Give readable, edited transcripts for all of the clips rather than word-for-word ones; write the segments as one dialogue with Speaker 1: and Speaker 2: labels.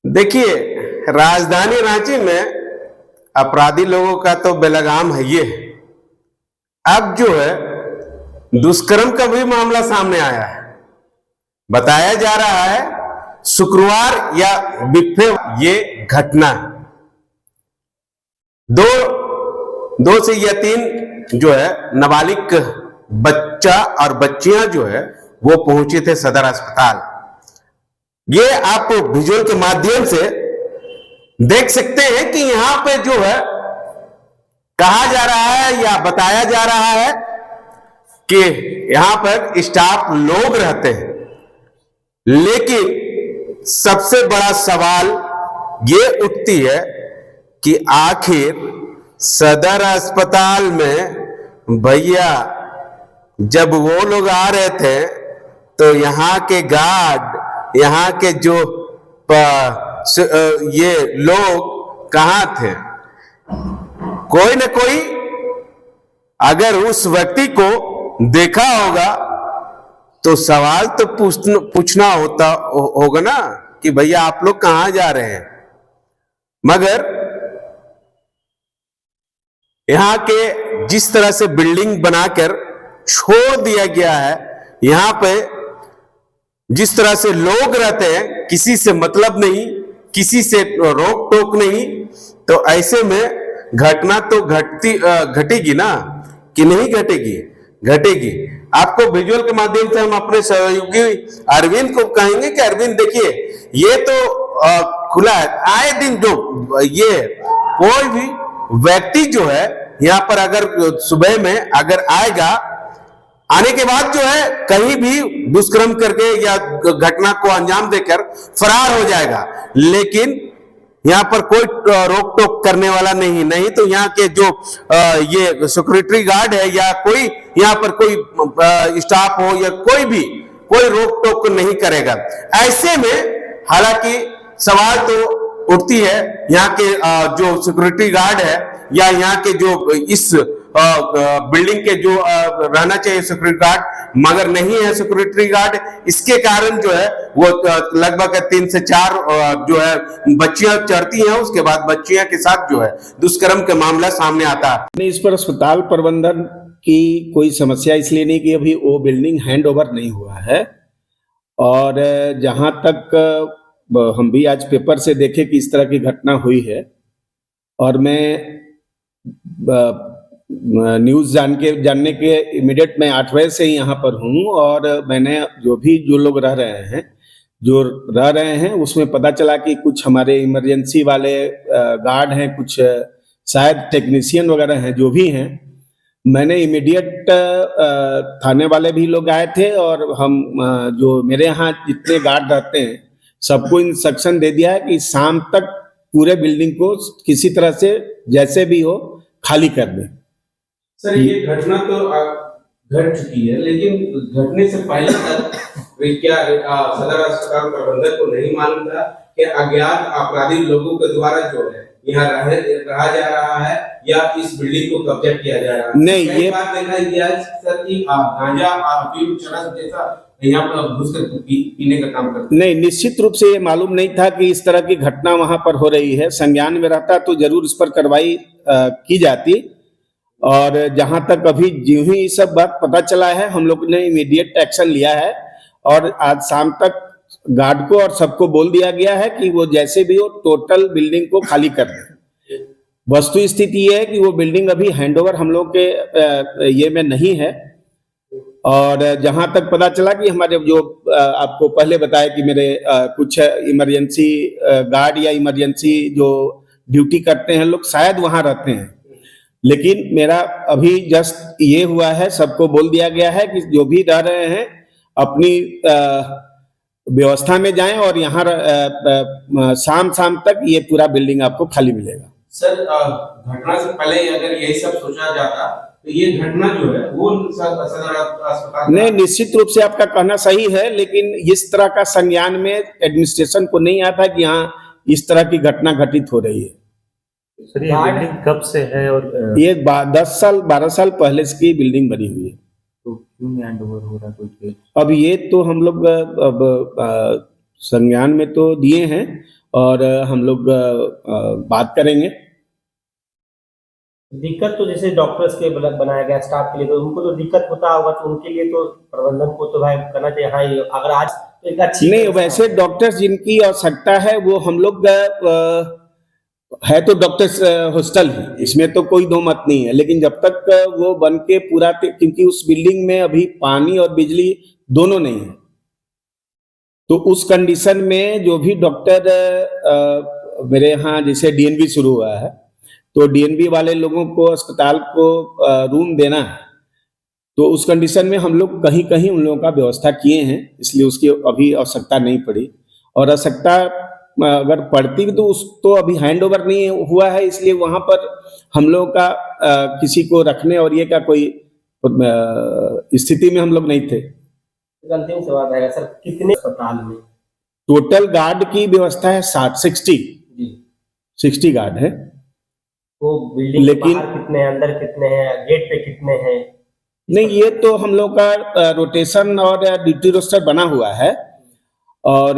Speaker 1: देखिए, राजधानी रांची में अपराधी लोगों का तो बेलगाम है ये। अब जो है दुष्कर्म का भी मामला सामने आया है। बताया जा रहा है शुक्रवार या बिफे ये घटना दो से या तीन जो है नाबालिग बच्चा और बच्चियां जो है वो पहुंचे थे सदर अस्पताल। ये आप विजुअल के माध्यम से देख सकते हैं कि यहां पे जो है कहा जा रहा है या बताया जा रहा है कि यहां पर स्टाफ लोग रहते हैं, लेकिन सबसे बड़ा सवाल ये उठती है कि आखिर सदर अस्पताल में भैया जब वो लोग आ रहे थे तो यहां के गार्ड, यहां के जो ये लोग कहां थे? कोई न कोई अगर उस व्यक्ति को देखा होगा तो सवाल तो पूछना होगा ना कि भैया आप लोग कहां जा रहे हैं। मगर यहां के जिस तरह से बिल्डिंग बनाकर छोड़ दिया गया है, यहां पे जिस तरह से लोग रहते हैं, किसी से मतलब नहीं, किसी से रोक टोक नहीं, तो ऐसे में घटना तो घटेगी ना कि नहीं घटेगी? घटेगी। आपको विजुअल के माध्यम से हम अपने सहयोगी अरविंद को कहेंगे कि अरविंद देखिए, ये तो खुला है। आए दिन जो ये कोई भी व्यक्ति जो है यहां पर अगर सुबह में अगर आएगा, आने के बाद जो है कहीं भी दुष्कर्म करके या घटना को अंजाम देकर फरार हो जाएगा, लेकिन यहां पर कोई रोक टोक करने वाला नहीं तो यहाँ के जो ये सिक्योरिटी गार्ड है या कोई यहाँ पर कोई स्टाफ हो या कोई भी कोई रोक टोक नहीं करेगा। ऐसे में हालांकि सवाल तो उठती है यहाँ के जो सिक्योरिटी गार्ड है या यहाँ के जो इस बिल्डिंग के जो रहना चाहिए सिक्योरिटी गार्ड, मगर नहीं है सिक्योरिटी गार्ड। इसके कारण जो है वो लगभग 3 से 4 जो है बच्चियां चढ़ती हैं, उसके बाद बच्चियां के साथ जो है दुष्कर्म का मामला सामने आता है।
Speaker 2: इस पर अस्पताल प्रबंधन की कोई समस्या इसलिए नहीं कि अभी वो बिल्डिंग हैंड ओवर नहीं हुआ है, और जहां तक हम भी आज पेपर से देखे कि इस तरह की घटना हुई है, और मैं न्यूज़ जानने के इमीडिएट मैं 8 बजे से ही यहाँ पर हूँ, और मैंने जो लोग रह रहे हैं उसमें पता चला कि कुछ हमारे इमरजेंसी वाले गार्ड हैं, कुछ शायद टेक्नीशियन वगैरह हैं, जो भी हैं। मैंने इमीडिएट थाने वाले भी लोग आए थे, और हम जो मेरे यहाँ जितने गार्ड रहते हैं सबको इंस्ट्रक्शन दे दिया है कि शाम तक पूरे बिल्डिंग को किसी तरह से जैसे भी हो खाली कर दें।
Speaker 3: सर, ये घटना तो घट चुकी है, लेकिन घटने से पहले तक क्या सदर अस्पताल प्रबंधक को नहीं मालूम था कि अज्ञात आपराधिक लोगों के द्वारा जो है यहाँ रहा जा रहा है या इस बिल्डिंग को कब्जा किया जा रहा है?
Speaker 2: नहीं, ये
Speaker 3: बात देखा गया सर कि गांजा अफीम चरस जैसा यहाँ पर घुसकर पीने का काम करते।
Speaker 2: नहीं, निश्चित रूप से ये मालूम नहीं था कि इस तरह की घटना वहां पर हो रही है। संज्ञान में रहता तो जरूर इस पर कार्रवाई की जाती, और जहां तक अभी जो ही सब बात पता चला है हम लोग ने इमीडिएट एक्शन लिया है, और आज शाम तक गार्ड को और सबको बोल दिया गया है कि वो जैसे भी हो टोटल बिल्डिंग को खाली कर दें। वस्तु स्थिति ये है कि वो बिल्डिंग अभी हैंडओवर हम लोग के ये में नहीं है, और जहां तक पता चला कि हमारे जो आपको पहले बताया कि मेरे कुछ इमरजेंसी गार्ड या इमरजेंसी जो ड्यूटी करते हैं लोग शायद वहां रहते हैं, लेकिन मेरा अभी जस्ट ये हुआ है, सबको बोल दिया गया है कि जो भी रह रहे हैं अपनी व्यवस्था में जाएं, और यहाँ शाम तक ये पूरा बिल्डिंग आपको खाली मिलेगा।
Speaker 3: सर, घटना से पहले अगर यही सब सोचा जाता तो ये घटना जो है वो सदर अस्पताल
Speaker 2: नहीं, निश्चित रूप से आपका कहना सही है, लेकिन इस तरह का संज्ञान में एडमिनिस्ट्रेशन को नहीं आता कि यहाँ इस तरह की घटना घटित हो रही है।
Speaker 4: सर, ये बिल्डिंग कब से है? और
Speaker 2: ये 12 साल पहले से की बिल्डिंग बनी हुई है।
Speaker 4: तो क्यों हैंड ओवर हो रहा है कोई?
Speaker 2: अब ये तो हम लोग अब संज्ञान में तो दिए हैं, और हम लोग बात करेंगे।
Speaker 5: दिक्कत तो जैसे डॉक्टर्स के बनाया गया स्टाफ के लिए, तो उनको तो दिक्कत होता होगा, तो उनके लिए तो प्रबंधन को तो भाई करना चाहिए। हाँ, अगर आज तो एक अच्छी
Speaker 2: नहीं, वैसे डॉक्टर्स जिनकी आवश्यकता है वो हम लोग है तो डॉक्टर्स हॉस्टल ही, इसमें तो कोई दो मत नहीं है। लेकिन जब तक वो बन के पूरा, क्योंकि उस बिल्डिंग में अभी पानी और बिजली दोनों नहीं है, तो उस कंडीशन में जो भी डॉक्टर मेरे यहाँ जैसे डीएनबी शुरू हुआ है, तो डीएनबी वाले लोगों को अस्पताल को रूम देना है, तो उस कंडीशन में हम लोग कहीं कहीं उन लोगों का व्यवस्था किए हैं, इसलिए उसकी अभी आवश्यकता नहीं पड़ी। और आवश्यकता अगर पड़ती भी तो उस तो अभी हैंड ओवर नहीं हुआ है, इसलिए वहां पर हम लोगों का किसी को रखने और ये का कोई स्थिति में हम लोग नहीं थे।
Speaker 5: अंतिम सवाल है सर, कितने अस्पताल में
Speaker 2: टोटल गार्ड की व्यवस्था है 60 गार्ड है।
Speaker 5: वो बिल्डिंग
Speaker 2: लेकिन
Speaker 5: बाहर कितने हैं, अंदर कितने हैं, गेट पे कितने हैं?
Speaker 2: नहीं, ये तो हम लोग का रोटेशन और ड्यूटी रोस्टर बना हुआ है। और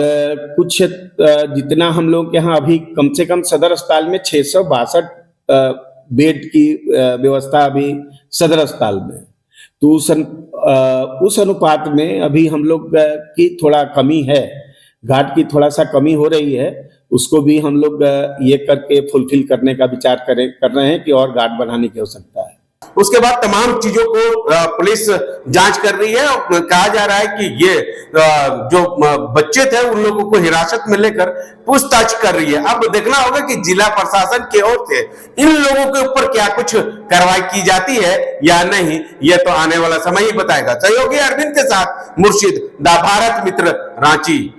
Speaker 2: कुछ जितना हम लोग यहाँ अभी कम से कम सदर अस्पताल में 662 बेड की व्यवस्था अभी सदर अस्पताल में, तो उस अनुपात में अभी हम लोग की थोड़ा कमी है, गार्ड की थोड़ा सा कमी हो रही है। उसको भी हम लोग ये करके फुलफिल करने का विचार कर रहे हैं कि और गार्ड बढ़ाने की आवश्यकता है।
Speaker 1: उसके बाद तमाम चीजों को पुलिस जांच कर रही है और कहा जा रहा है कि ये जो बच्चे थे उन लोगों को हिरासत में लेकर पूछताछ कर रही है। अब देखना होगा कि जिला प्रशासन की ओर से इन लोगों के ऊपर क्या कुछ कार्रवाई की जाती है या नहीं, यह तो आने वाला समय ही बताएगा। सहयोगी अरविंद के साथ मुर्शिद, द भारत मित्र, रांची।